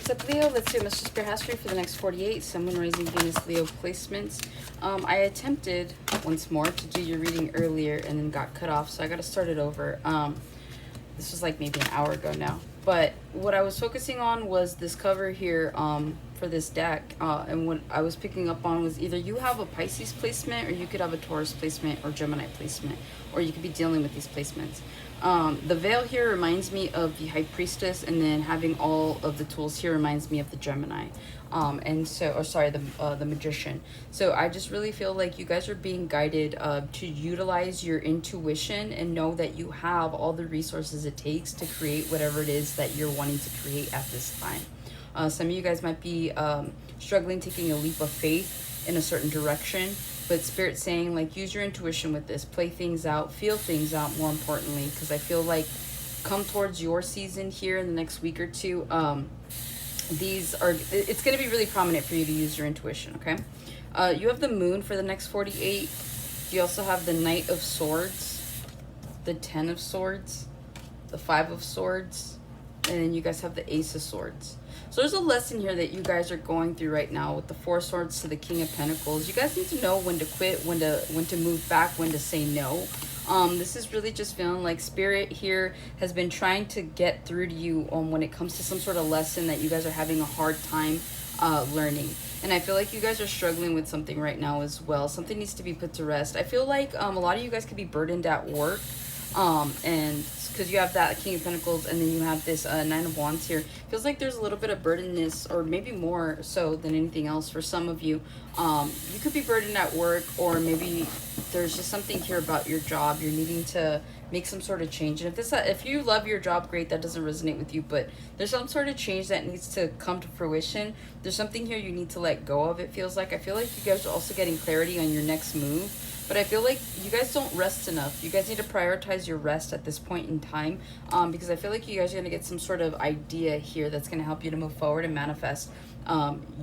What's up, Leo? Let's see what Mr. Spirit has for you for the next 48. Sun, Moon, Rising, Venus, Leo placements. I attempted once more to do your reading earlier and then got cut off, so I got to start it over. This was like maybe an hour ago now. But what I was focusing on was this cover here for this deck. And what I was picking up on was either you have a Pisces placement, or you could have a Taurus placement or Gemini placement, or you could be dealing with these placements. The veil here reminds me of the High Priestess, and then having all of the tools here reminds me of the Gemini. And so, or sorry, the Magician. So I just really feel like you guys are being guided to utilize your intuition and know that you have all the resources it takes to create whatever it is that you're wanting to create at this time. Some of you guys might be struggling taking a leap of faith in a certain direction, but Spirit's saying, like, use your intuition with this, play things out, feel things out, more importantly, because I feel like come towards your season here in the next week or two, it's going to be really prominent for you to use your intuition, okay? You have the Moon for the next 48. You also have the Knight of Swords, the 10 of Swords, the 5 of Swords, and then you guys have the Ace of Swords. So there's a lesson here that you guys are going through right now with the 4 Swords to the King of Pentacles. You guys need to know when to quit, when to move back, when to say no. This is really just feeling like Spirit here has been trying to get through to you when it comes to some sort of lesson that you guys are having a hard time learning. And I feel like you guys are struggling with something right now as well. Something needs to be put to rest. I feel like a lot of you guys could be burdened at work. And because you have that King of Pentacles and then you have this 9 of Wands here, feels like there's a little bit of burdenness, or maybe more so than anything else for some of you. You could be burdened at work, or maybe there's just something here about your job. You're needing to make some sort of change. And if you love your job, great, that doesn't resonate with you, but there's some sort of change that needs to come to fruition. There's something here you need to let go of, it feels like. I feel like you guys are also getting clarity on your next move. But I feel like you guys don't rest enough. You guys need to prioritize your rest at this point in time, because I feel like you guys are going to get some sort of idea here that's going to help you to move forward and manifest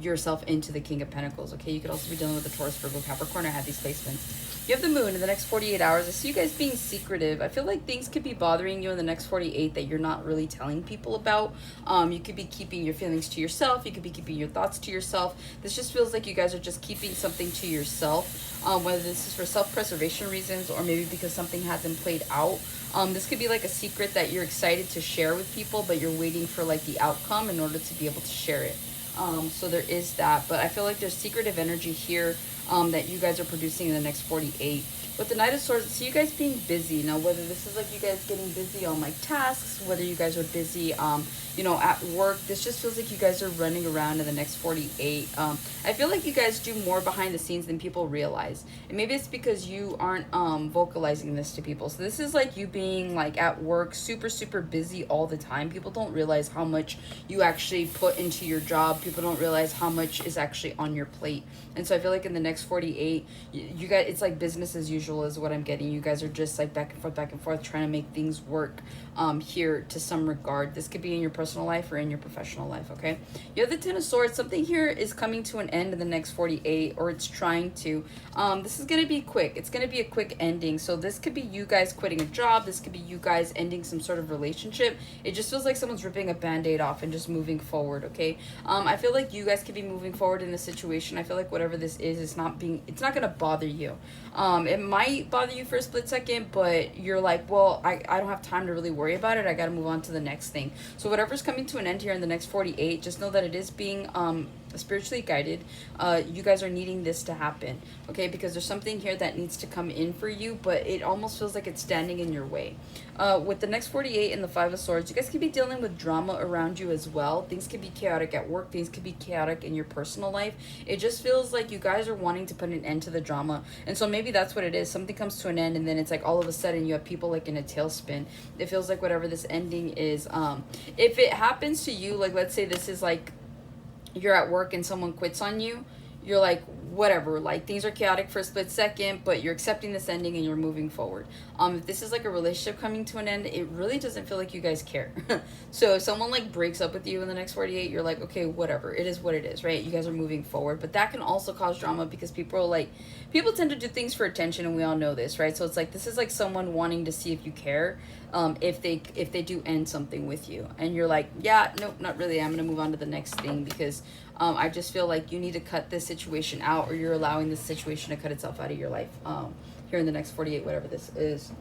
yourself into the King of Pentacles, okay? You could also be dealing with the Taurus, Virgo, Capricorn, or have these placements. You have the Moon in the next 48 hours. I see you guys being secretive. I feel like things could be bothering you in the next 48 that you're not really telling people about. You could be keeping your feelings to yourself. You could be keeping your thoughts to yourself. This just feels like you guys are just keeping something to yourself, whether this is for self-preservation reasons or maybe because something hasn't played out. This could be like a secret that you're excited to share with people, but you're waiting for like the outcome in order to be able to share it. So there is that, but I feel like there's secretive energy here that you guys are producing in the next 48. With the Knight of Swords, see you guys being busy. Now, whether this is like you guys getting busy on like tasks, whether you guys are busy, you know, at work, this just feels like you guys are running around in the next 48. I feel like you guys do more behind the scenes than people realize. And maybe it's because you aren't vocalizing this to people. So this is like you being like at work, super, super busy all the time. People don't realize how much you actually put into your job. People don't realize how much is actually on your plate. And so I feel like in the next 48, you guys, it's like business as usual is what I'm getting. You guys are just like back and forth, trying to make things work here to some regard. This could be in your personal life or in your professional life, okay? You have the 10 of Swords. Something here is coming to an end in the next 48, or it's trying to. This is going to be quick. It's going to be a quick ending. So this could be you guys quitting a job. This could be you guys ending some sort of relationship. It just feels like someone's ripping a band-aid off and just moving forward, okay? I feel like you guys could be moving forward in this situation. I feel like whatever this is, it's not going to bother you. It might bother you for a split second, but you're like, well, I don't have time to really worry about it. I got to move on to the next thing. So whatever's coming to an end here in the next 48, just know that it is being spiritually guided. You guys are needing this to happen, okay? Because there's something here that needs to come in for you, but it almost feels like it's standing in your way. With the next 48 and the 5 of Swords, you guys could be dealing with drama around you as well. Things could be chaotic at work. Things could be chaotic in your personal life. It just feels like you guys are wanting to put an end to the drama. And so maybe that's what it is. Something comes to an end, and then it's like all of a sudden you have people like in a tailspin. It feels like whatever this ending is, if it happens to you, like let's say this is like you're at work and someone quits on you, you're like, whatever, like things are chaotic for a split second, but you're accepting this ending and you're moving forward. If this is like a relationship coming to an end, it really doesn't feel like you guys care. So if someone like breaks up with you in the next 48, you're like, okay, whatever, it is what it is, right? You guys are moving forward, but that can also cause drama because people tend to do things for attention, and we all know this, right? So it's like, this is like someone wanting to see if you care. if they do end something with you, and you're like, yeah, nope, not really, I'm gonna move on to the next thing, because I just feel like you need to cut this situation out, or you're allowing this situation to cut itself out of your life here in the next 48, whatever this is.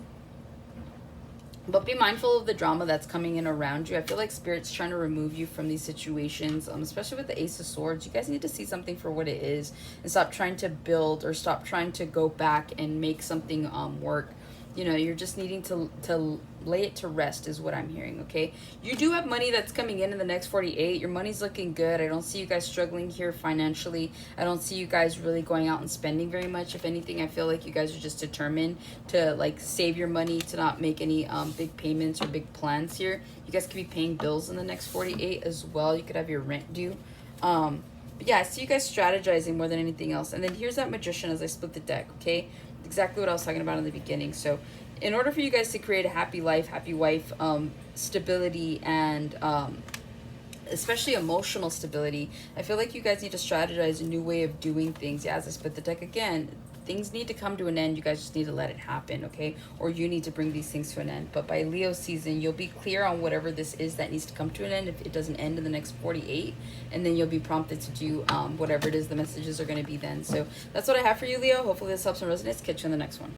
But be mindful of the drama that's coming in around you. I feel like Spirit's trying to remove you from these situations, especially with the Ace of Swords. You guys need to see something for what it is and stop trying to build, or stop trying to go back and make something work. You know, you're just needing to lay it to rest is what I'm hearing, okay? You do have money that's coming in the next 48. Your money's looking good. I don't see you guys struggling here financially. I don't see you guys really going out and spending very much. If anything, I feel like you guys are just determined to like save your money, to not make any big payments or big plans here. You guys could be paying bills in the next 48 as well. You could have your rent due. But yeah, I see you guys strategizing more than anything else. And then here's that Magician as I split the deck, okay? Exactly what I was talking about in the beginning. So in order for you guys to create a happy life, happy wife, stability, and especially emotional stability, I feel like you guys need to strategize a new way of doing things. Yeah, as I split the deck again, things need to come to an end. You guys just need to let it happen, okay? Or you need to bring these things to an end. But by Leo season, you'll be clear on whatever this is that needs to come to an end if it doesn't end in the next 48. And then you'll be prompted to do whatever it is the messages are going to be then. So that's what I have for you, Leo. Hopefully this helps and resonates. Catch you in the next one.